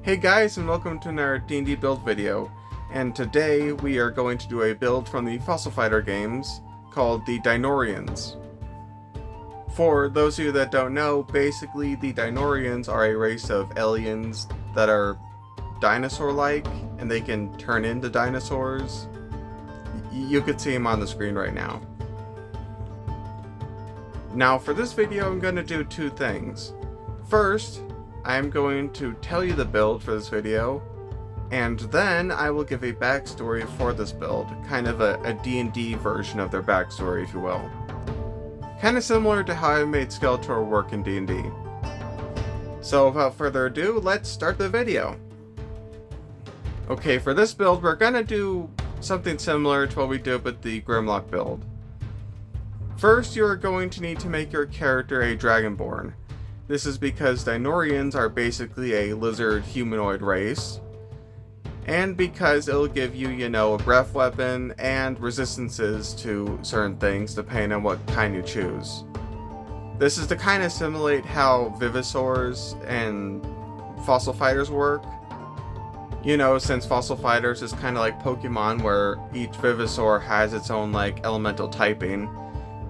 Hey guys, and welcome to another D&D build video. And today we are going to do a build from the Fossil Fighter games called the Dinaurians. For those of you that don't know, basically the Dinaurians are a race of aliens that are dinosaur-like, and they can turn into dinosaurs. You could see them on the screen right now. Now for this video I'm going to do two things. First, I'm going to tell you the build for this video, and then I will give a backstory for this build, kind of a D&D version of their backstory, if you will. Kind of similar to how I made Skeletor work in D&D. So without further ado, let's start the video. Okay, for this build we're gonna do something similar to what we did with the Grimlock build. First, you are going to need to make your character a Dragonborn. This is because Dinaurians are basically a lizard humanoid race, and because it'll give you, a breath weapon and resistances to certain things depending on what kind you choose. This is to kind of simulate how Vivosaurs and Fossil Fighters work. Since Fossil Fighters is kind of like Pokemon where each Vivosaur has its own elemental typing.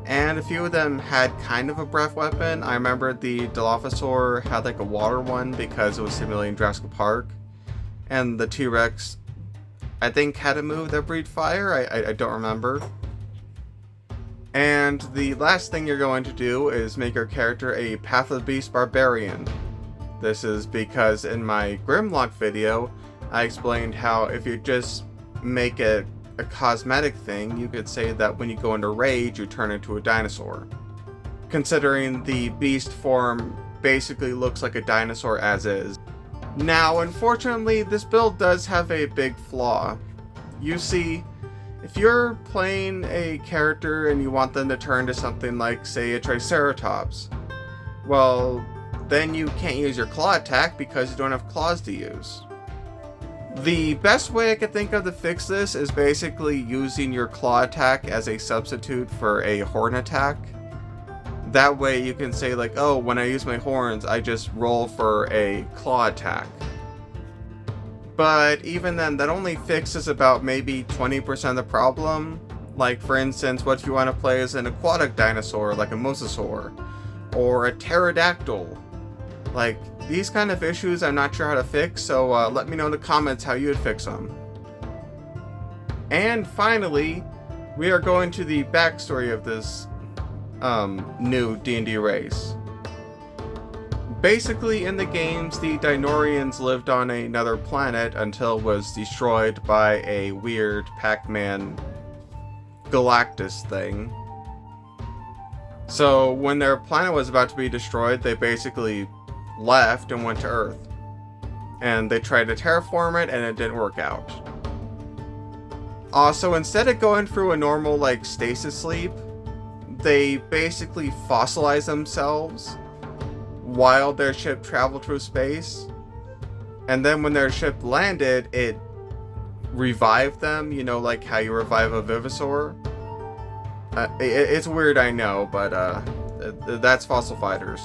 And a few of them had kind of a breath weapon. I remember the Dilophosaur had a water one because it was simulating Jurassic Park. And the T-Rex, I think, had a move that breathed fire. I don't remember. And the last thing you're going to do is make your character a Path of the Beast Barbarian. This is because in my Grimlock video, I explained how if you just make it a cosmetic thing, you could say that when you go into rage, you turn into a dinosaur. Considering the beast form basically looks like a dinosaur as is. Now, unfortunately, this build does have a big flaw. You see, if you're playing a character and you want them to turn to something like, say, a Triceratops, well, then you can't use your claw attack because you don't have claws to use. The best way I could think of to fix this is basically using your claw attack as a substitute for a horn attack. That way you can say oh, when I use my horns, I just roll for a claw attack. But even then, that only fixes about maybe 20% of the problem. For instance, what if you want to play as an aquatic dinosaur like a mosasaur, or a pterodactyl? These kind of issues I'm not sure how to fix, so let me know in the comments how you would fix them. And finally, we are going to the backstory of this new D&D race. Basically, in the games, the Dinaurians lived on another planet until it was destroyed by a weird Pac-Man Galactus thing. So when their planet was about to be destroyed, they basically left and went to Earth. And they tried to terraform it and it didn't work out. Also, instead of going through a normal stasis sleep, they basically fossilized themselves while their ship traveled through space. And then when their ship landed, it revived them, like how you revive a Vivosaur. It's weird, I know, but that's Fossil Fighters.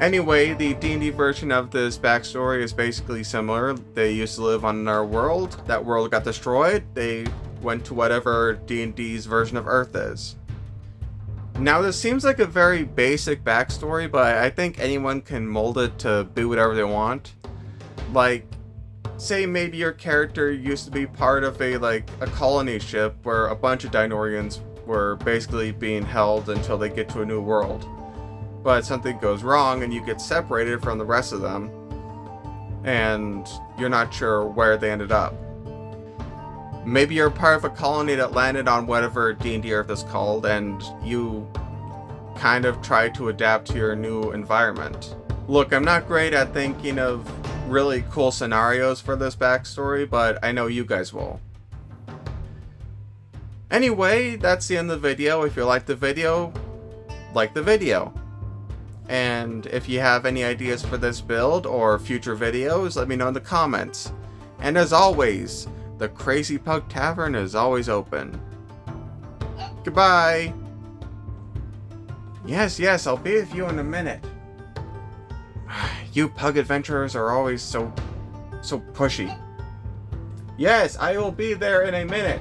Anyway, the D&D version of this backstory is basically similar. They used to live on another world. That world got destroyed. They went to whatever D&D's version of Earth is. Now, this seems like a very basic backstory, but I think anyone can mold it to be whatever they want. Say maybe your character used to be part of a colony ship where a bunch of Dinaurians were basically being held until they get to a new world. But something goes wrong and you get separated from the rest of them, and you're not sure where they ended up. Maybe you're part of a colony that landed on whatever D&D Earth is called, and you kind of try to adapt to your new environment. Look, I'm not great at thinking of really cool scenarios for this backstory, but I know you guys will. Anyway, that's the end of the video. If you liked the video, like the video. And if you have any ideas for this build or future videos, let me know in the comments. And as always, the Crazy Pug Tavern is always open. Goodbye! Yes, I'll be with you in a minute. You pug adventurers are always so pushy. Yes, I will be there in a minute.